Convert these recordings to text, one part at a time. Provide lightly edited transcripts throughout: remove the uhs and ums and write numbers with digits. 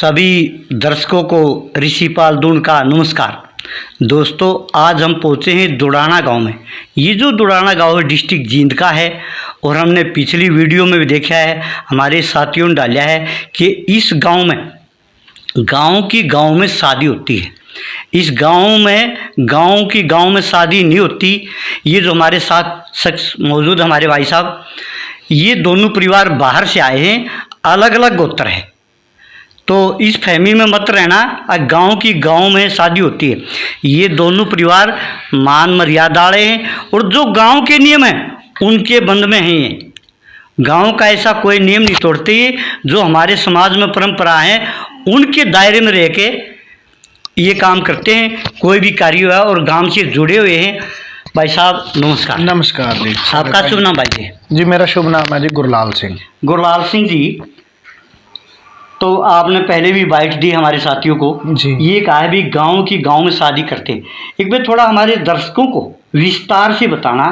सभी दर्शकों को ऋषिपाल दून का नमस्कार। दोस्तों, आज हम पहुँचे हैं दुड़ाना गांव में। ये जो दुड़ाना गांव है डिस्ट्रिक्ट जींद का है और हमने पिछली वीडियो में भी देखा है, हमारे साथियों ने डाला है कि इस गांव में शादी होती है। इस गांव में शादी नहीं होती। ये जो हमारे साथ शख्स मौजूद हमारे भाई साहब, ये दोनों परिवार बाहर से आए हैं, अलग अलग गोत्र है। तो इस फहमी में मत रहना, गांव में शादी होती है। ये दोनों परिवार मान मर्यादा वाले हैं और जो गांव के नियम हैं उनके बंद में हैं। ये गांव का ऐसा कोई नियम नहीं तोड़ते। जो हमारे समाज में परंपरा है उनके दायरे में रह के ये काम करते हैं। कोई भी कार्य है और गांव से जुड़े हुए हैं। भाई साहब नमस्कार। नमस्कार जी। आपका शुभ नाम भाई जी? जी मेरा शुभ नाम है जी गुरलाल सिंह। गुरलाल सिंह जी, तो आपने पहले भी बाइट दी हमारे साथियों को जी। ये कहा है भी गांव में शादी करते हैं। एक बार थोड़ा हमारे दर्शकों को विस्तार से बताना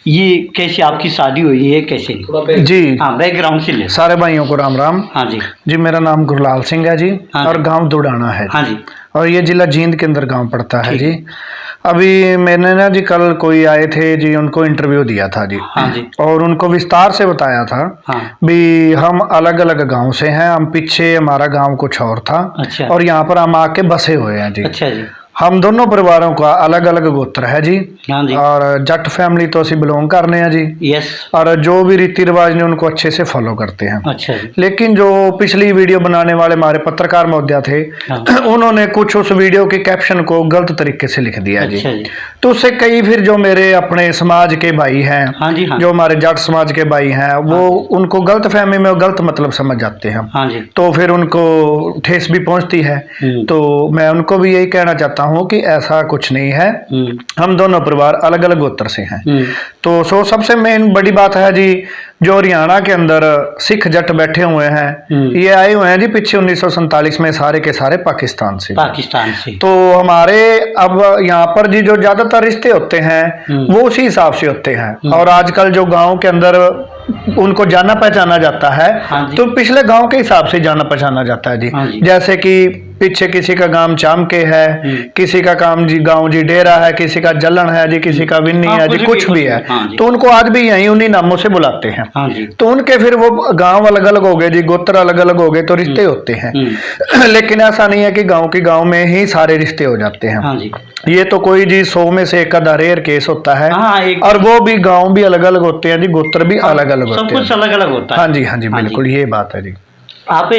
ये कैसे आपकी शादी हुई है, कैसे? जी हाँ, बैकग्राउंड से ले। सारे भाइयों को राम राम। हाँ जी। जी मेरा नाम गुरलाल सिंह है जी। हाँ और जी। गांव दुड़ाना है। हाँ जी। और ये जिला जींद के अंदर गांव पड़ता है ठीक। जी। अभी मैंने ना जी कल कोई आए थे जी, उनको इंटरव्यू दिया था जी। हाँ जी। और उनको विस्तार से बताया था हाँ। भी हम अलग अलग गांव से हैं। हम पीछे हमारा गांव कुछ और था। अच्छा। और यहाँ पर हम आके बसे हुए हैं जी। अच्छा जी। हम दोनों परिवारों का अलग अलग गोत्र है जी। हाँ जी। और जट फैमिली तो असी बिलोंग करने हैं जी। यस। और जो भी रीति रिवाज ने उनको अच्छे से फॉलो करते हैं। अच्छा जी। लेकिन जो पिछली वीडियो बनाने वाले हमारे पत्रकार महोदय थे, हाँ। उन्होंने कुछ उस वीडियो के कैप्शन को गलत तरीके से लिख दिया जी। अच्छा जी। तो उससे कई फिर जो मेरे अपने समाज के भाई हैं, हाँ जी। हाँ। जो हमारे जट समाज के भाई हैं, वो उनको गलत फहमी में गलत मतलब समझ जाते हैं। हाँ जी। तो फिर उनको ठेस भी पहुंचती है। तो मैं उनको भी यही कहना चाहता हूँ कि ऐसा कुछ नहीं है। हम दोनों परिवार अलग अलग गोत्र से हैं। तो सबसे मेन बड़ी बात है जी, जो हरियाणा के अंदर सिख जट बैठे हुए हैं, ये आए हुए हैं जी पीछे 1947 में सारे के सारे पाकिस्तान से। तो हमारे अब यहाँ पर जी जो ज्यादातर रिश्ते होते हैं वो उसी हिसाब से होते हैं। और आजकल जो गांव के अंदर उनको जाना पहचाना जाता है। हाँ तो पिछले गांव के हिसाब से जाना पहचाना जाता है जी। हाँ जी। जैसे कि पीछे किसी का गांव चामके है, किसी का काम जी गांव जी डेरा है, किसी का जलन है जी, किसी का विन्नी है जी, कुछ भी है। तो उनको आज भी यही उन्हीं नामों से बुलाते हैं। हाँ जी। तो उनके फिर वो गांव अलग अलग हो गए जी, गोत्र अलग अलग हो गए, तो रिश्ते होते हैं। लेकिन ऐसा नहीं है कि गांव में ही सारे रिश्ते हो जाते हैं। हाँ जी। ये तो कोई जी 100 में से एक आधा रेयर केस होता है। हाँ, और वो भी गांव भी अलग अलग होते हैं जी, गोत्र भी अलग अलग होते हैं। सब कुछ अलग अलग होता है। हाँ जी, हाँ जी, बिल्कुल ये बात है जी। आप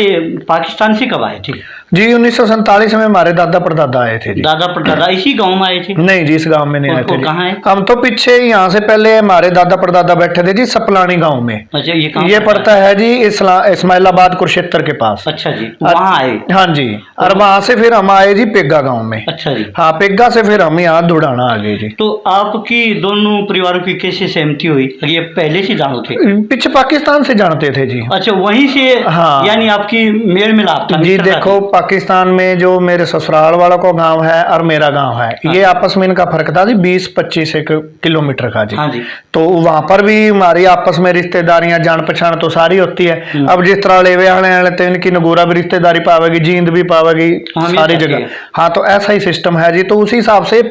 पाकिस्तान से कब आए थे? जी 1947 में हमारे दादा परदादा आए थे जी। दादा परदादा इसी गांव में आए थे? नहीं जी, इस गांव में नहीं आए थे। कहाँ है? हम तो पीछे यहाँ से पहले हमारे दादा परदादा बैठे थे जी सपलानी गांव में। अच्छा, ये पड़ता है जी इस्माइलाबाद कुरुक्षेत्र के पास। अच्छा जी, वहाँ आए? हाँ जी। और वहाँ से फिर हम आए जी पेग्गा गांव में। अच्छा जी। हाँ, पेग्गा से फिर हम यहाँ दुड़ाना आ गए जी। तो आपकी दोनों परिवारों की कैसे सहमति हुई? ये पहले से जानो थे? पीछे पाकिस्तान से जानते थे जी। अच्छा, वहीं से? हाँ। यानी आपकी मेल मिलाप था? जी देखो, पाकिस्तान में जो मेरे ससुराल वालों का गांव है और मेरा गांव है, ये आपस में इनका फर्क था जी 20-25 किलोमीटर का जी। हाँ जी। तो वहां पर भी हमारी आपस में रिश्तेदारियां जान पहचान तो सारी होती है। अब जिस तरह लेवे आने तो इनकी नगोरा भी रिश्तेदारी पावेगी, जींद भी पावेगी, सारी जगह। हाँ, तो ऐसा ही सिस्टम है जी। तो उसी हिसाब से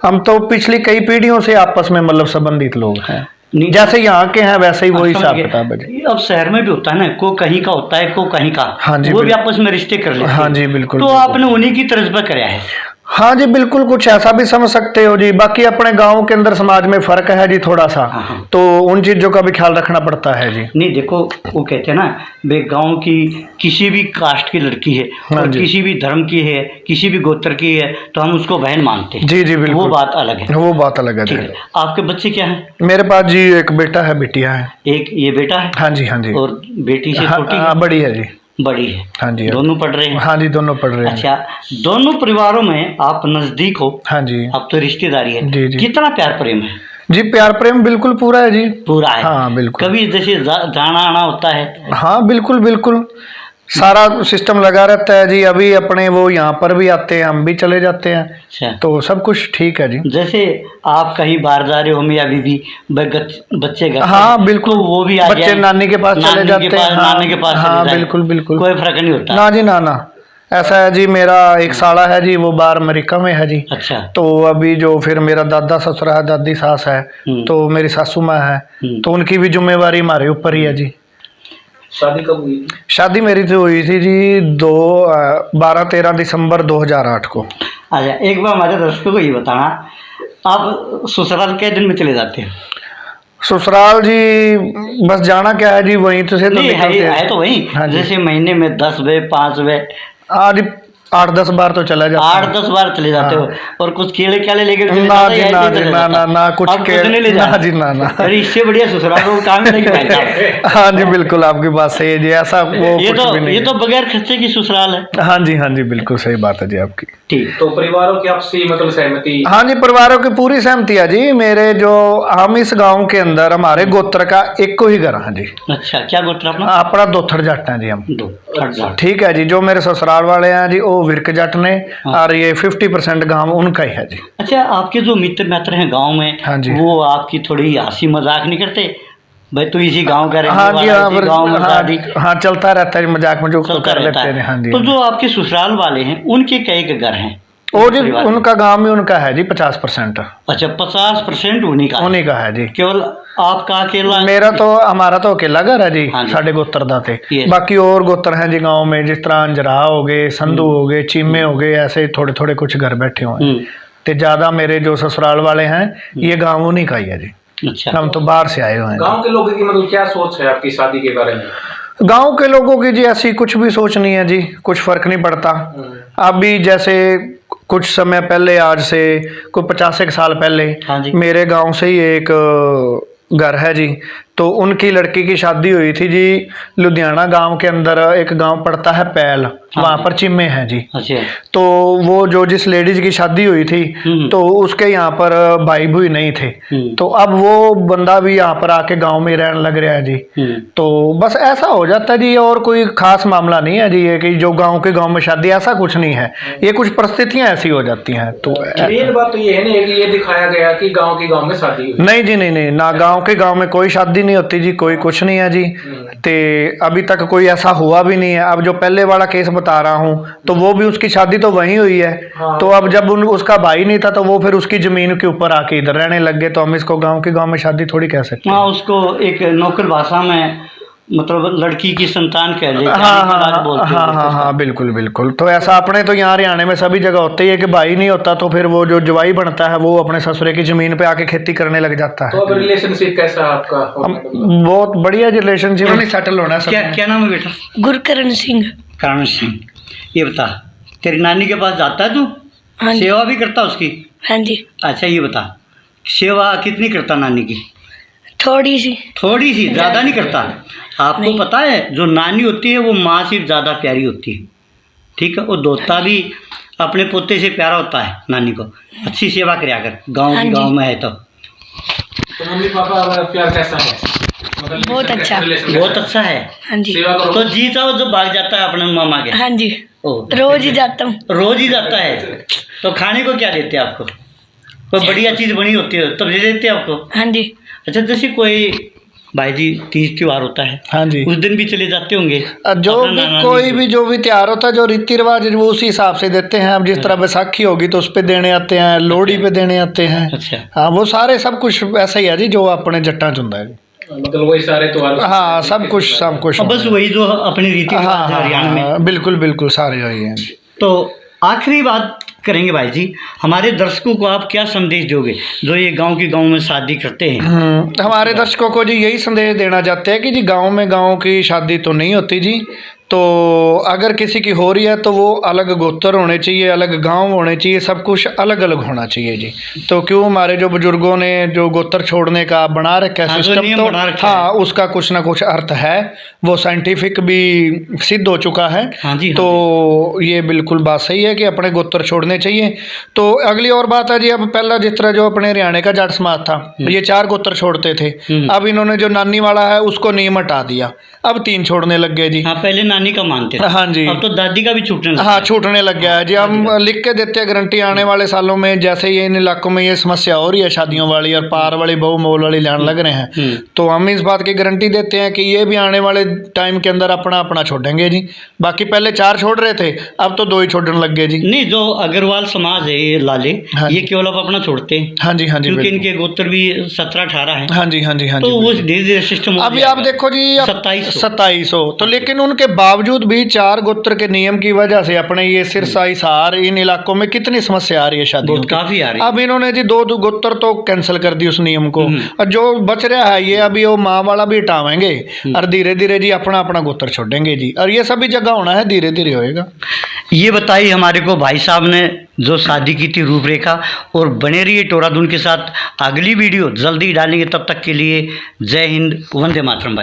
हम तो पिछली कई पीढ़ियों से आपस में मतलब संबंधित लोग हैं। जैसे यहाँ के हैं वैसे ही वो हिसाब किताब है। अब शहर में भी होता है ना, को कहीं का होता है, को कहीं का। हाँ जी, वो भी आपस में रिश्ते कर लेते हैं। हाँ जी, बिल्कुल। तो आपने उन्हीं की तर्ज पर कराया है? हाँ जी, बिल्कुल कुछ ऐसा भी समझ सकते हो जी। बाकी अपने गांव के अंदर समाज में फर्क है जी थोड़ा सा। तो उन चीजों का भी ख्याल रखना पड़ता है जी। नहीं देखो, वो कहते हैं ना, वे गांव की किसी भी कास्ट की लड़की है और किसी भी धर्म की है, किसी भी गोत्र की है, तो हम उसको बहन मानते हैं। जी जी, बिल्कुल। वो बात अलग है। वो बात अलग है जी। आपके बच्चे क्या हैं? मेरे पास जी एक बेटा है, बिटिया है। एक ये बेटा है? हाँ जी, हाँ जी। और बेटी से छोटी? हाँ, बड़ी है जी। बड़ी है? हाँ जी। दोनों पढ़ रहे हैं? हाँ जी, दोनों पढ़ रहे हैं। अच्छा, दोनों परिवारों में आप नजदीक हो? हाँ जी। अब तो रिश्तेदारी है। जी जी। कितना प्यार प्रेम है? जी प्यार प्रेम बिल्कुल पूरा है जी। पूरा है? हाँ बिल्कुल। कभी जैसे जाना आना होता है? हाँ बिल्कुल बिल्कुल, सारा सिस्टम लगा रहता है जी। अभी अपने वो यहाँ पर भी आते हैं, हम भी चले जाते हैं। अच्छा, तो सब कुछ ठीक है जी। जैसे आप कहीं बाहर जा रहे हो, मैं अभी भी बच्चे घर, हाँ बिल्कुल, तो वो भी आ बच्चे जाए, नानी के पास चले जाते हैं। नानी के पास हाँ चले जाए, बिल्कुल बिल्कुल, कोई फर्क नहीं होता? ना जी ना ना, ऐसा है जी, मेरा एक साला है जी, वो बाहर अमेरिका में है जी। अच्छा। तो अभी जो फिर मेरा दादा ससुरा है, दादी सास है, तो मेरी सासू माँ है, तो उनकी भी जिम्मेवारी हमारे ऊपर ही है जी। शादी कब हुई? शादी मेरी तो हुई थी जी 12-13 दिसंबर 2008 को। अच्छा, एक बार हमारे दर्शकों को ये बताना, आप ससुराल कितने दिन में चले जाते हैं? ससुराल जी बस जाना क्या है जी, वहीं तो से तो नहीं निकलते है तो वही, हाँ जी। जैसे महीने में 10 बजे 5 बजे आज 8-10 बार तो चला जाता हूँ। 8-10 बार चले जाते हो, और कुछ केले क्याले लेकर चले ना जाते जी, हैं, ना ऐसे जी, चले ना जाते ना हो? ना कुछ आप के नहीं ले ना जाते? जी, ना ना। अरे इससे बढ़िया ससुराल को काम ही नहीं भाई साहब। हाँ जी, बिल्कुल आपकी बात सही है जी, ऐसा वो ये कुछ तो भी नहीं ये तो बगैर खर्चे की ससुराल है। है। हाँ जी, हाँ जी, बिल्कुल सही बात है जी आपकी। ठीक। तो परिवारों की आपसी मतलब सहमति? हाँ जी, परिवारों की पूरी सहमति है जी। मेरे जो हम इस गांव के अंदर हमारे गोत्र का एक को ही घर है जी। अच्छा, क्या गोत्र अपना? अपना दोथर जट है जी हम। अच्छा। ठीक है जी, जो मेरे ससुराल वाले हैं जी वो विरक जट ने, और ये 50% गांव उनका ही है जी। अच्छा, आपके जो मित्र हैं गांव में, हाँ जी। वो आपकी थोड़ी हंसी मजाक नहीं करते? भाई तू इसी गांव का रहने हाँ जी, वाला, इसी गांव में शादी हाँ चलता रहता है, मजाक मजूक तो चलता कर रहता लेते हैं। हाँ है। जी, तो जो आपके ससुराल वाले हैं, उनके कई के घर हैं? वो जी परिवार में? उनका गांव में उनका है जी 50%। अच्छा, 50% उन्हीं का है। उन्हीं का है जी। केवल आपका अकेला? हमारा तो अकेला घर है जी, हाँ जी। साढ़े गोत्र दा थे। Yes। बाकी और गोत्र हैं जी गांव में, जिस तरह अंजरा हो गए, संधू हो गए, चीमे हो गए, ऐसे थोड़े थोड़े कुछ घर बैठे हुए हैं। तो ज्यादा मेरे जो ससुराल वाले हैं ये गाँव उन्हीं का ही है जी। अच्छा। हम तो बाहर से आए हुए हैं। गांव के लोगों की मतलब क्या सोच है आपकी शादी के बारे में? गांव के लोगों की जी ऐसी कुछ भी सोच नहीं है जी, कुछ फर्क नहीं पड़ता। अभी जैसे कुछ समय पहले, आज से कोई 50 एक साल पहले, हाँ जी। मेरे गांव से ही एक घर है जी, तो उनकी लड़की की शादी हुई थी जी लुधियाना गांव के अंदर। एक गांव पड़ता है पैल, वहाँ पर चिम्मे हैं जी। अच्छा। तो वो जो जिस लेडीज की शादी हुई थी, तो उसके यहाँ पर भाई भूई नहीं थे, तो अब वो बंदा भी यहाँ पर आके गांव में रहने लग रहा है जी। तो बस ऐसा हो जाता है जी, और कोई खास मामला नहीं है जी, ये कि जो गांव के गांव में शादी, ऐसा कुछ नहीं है, ये कुछ परिस्थितियां ऐसी हो जाती हैं। तो मेन बात तो ये है ना कि ये दिखाया गया कि गांव के गांव में शादी हुई। नहीं जी, नहीं नहीं, ना गांव के गांव में कोई शादी नहीं होती जी, कोई कुछ नहीं है जी। ते अभी तक कोई ऐसा हुआ भी नहीं है। अब जो पहले वाला केस बता रहा हूँ, तो वो भी उसकी शादी तो वहीं हुई है। हाँ। तो अब जब उसका भाई नहीं था, तो वो फिर उसकी जमीन के ऊपर आके इधर रहने लग गए, तो हम इसको गांव के गांव में शादी थोड़ी कह सकते हैं। हाँ, उसको एक लोकल भाषा में मतलब लड़की की संतान कह लेते हैं। हाँ हाँ, हाँ हाँ, बिल्कुल बिल्कुल। तो ऐसा अपने तो यहाँ हरियाणा में सभी जगह होता ही है कि भाई नहीं होता तो फिर वो जो जवाई बनता है वो अपने ससुरे की जमीन पे आके खेती करने लग जाता है। तो अब रिलेशनशिप कैसा है आपका? बहुत बढ़िया रिलेशनशिप नहीं सेटल होना है। क्या नाम है बेटा? गुरकरण सिंह। करण सिंह। ये बता, तेरी नानी के पास जाता है तू? हाँ जी। सेवा भी करता उसकी? हाँ जी। अच्छा, ये बता, सेवा कितनी करता नानी की? थोड़ी सी। थोड़ी सी, ज़्यादा नहीं करता? आपको पता है जो नानी होती है वो माँ से ज़्यादा प्यारी होती है। ठीक है, वो दोता भी अपने पोते से प्यारा होता है नानी को। अच्छी सेवा कराया कर, गाँव हाँ की जी। गाँव में है तो। मम्मी पापा का प्यार कैसा है? मतलब बहुत अच्छा। relation बहुत कैसा है? अच्छा है। हाँ जी। सेवा करो तो जी चाहो जो भाग जाता है अपने मामा के? हाँ जी, ओ, रोज ही जाता हूँ। रोज ही जाता है। तो खाने को क्या देते हैं आपको? कोई बढ़िया चीज़ बनी होती है तब दे देते हैं आपको? हाँ जी। अच्छा, जैसे कोई भाई जी तीज त्योहार होता है, हाँ जी, उस दिन भी चले जाते होंगे? जो अपना भी कोई भी जो भी त्योहार होता है, जो रीति रिवाज वो उसी हिसाब से देते हैं। अब जिस तरह बैसाखी होगी तो उस पे देने आते हैं, लोहड़ी पे देने आते हैं। अच्छा। हाँ, वो सारे सब कुछ ऐसा ही है जी, जो अपने जट्टा चुंदा है। मतलब वही सारे त्योहार? हाँ, सब कुछ बस वही जो अपनी रीति हाँ रिवाज है हाँ हरियाणा में। हाँ, बिल्कुल बिल्कुल सारे वही हैं। तो आखिरी बात करेंगे भाई जी, हमारे दर्शकों को आप क्या संदेश दोगे जो ये गांव की गांव में शादी करते हैं? हमारे दर्शकों को जी यही संदेश देना चाहते हैं कि जी गांव की शादी तो नहीं होती जी। तो अगर किसी की हो रही है तो वो अलग गोत्र होने चाहिए, अलग गांव होने चाहिए, सब कुछ अलग अलग होना चाहिए जी। तो क्यों हमारे जो बुजुर्गों ने जो गोत्र छोड़ने का बना रखा है सिस्टम, तो हाँ उसका कुछ ना कुछ अर्थ है, वो साइंटिफिक भी सिद्ध हो चुका है। हाँ जी। तो ये बिल्कुल बात सही है कि अपने गोत्र छोड़ने चाहिए। तो अगली और बात है जी, अब पहला जिस तरह जो अपने हरियाणा का जाट समाज था, ये 4 गोत्र छोड़ते थे। अब इन्होंने जो नानी वाला है उसको नियम हटा दिया, अब 3 छोड़ने लग गए जी। हाँ, पहले नानी का मानते थे। हाँ जी। अब तो दादी का भी छूटने लगा हाँ है। छूटने लग गया है जी। हम लिख के देते हैं गारंटी आने वाले सालों में, जैसे ये इन इलाकों में ये समस्या हो रही है शादियों वाली और पार वाली बहु मोल वाली लाइन लग रहे हैं, तो हम इस बात की गारंटी देते हैं कि ये भी आने वाले टाइम के अंदर अपना अपना छोड़ेंगे जी। बाकी पहले 4 छोड़ रहे थे, अब तो 2 ही छोड़ने लग गए जी। नहीं, जो अग्रवाल समाज है ये लाले, हाँ ये जी। केवल अब अपना छोड़ते हैं, हाँ जी, हाँ जी, क्योंकि बिल्कुल। इनके गोत्र भी 17-18 है। हाँ जी, हाँ जी, हाँ जी, तो वो बिल्कुल। धीरे धीरे सिस्टम अभी आप देखो जी 2700 तो, लेकिन उनके बावजूद भी 4 गोत्र के नियम की वजह से अपने ये सिरसा हिसार इन इलाकों में कितनी समस्या आ रही है शादियों बहुत की। काफी आ रही है। अब इन्होंने जी 2 गोत्र तो कैंसिल कर दी उस नियम को, और जो बच रहा है ये अभी वो माँ वाला भी हटावेंगे और धीरे धीरे जी अपना अपना गोत्र छोड़ेंगे जी। और ये सभी जगह होना है, धीरे धीरे होएगा। ये बताइए हमारे को भाई साहब ने जो शादी की थी रूपरेखा, और बने रहिए टोराधुन के साथ। अगली वीडियो जल्दी डालेंगे, तब तक के लिए जय हिंद, वंदे मातरम भाई।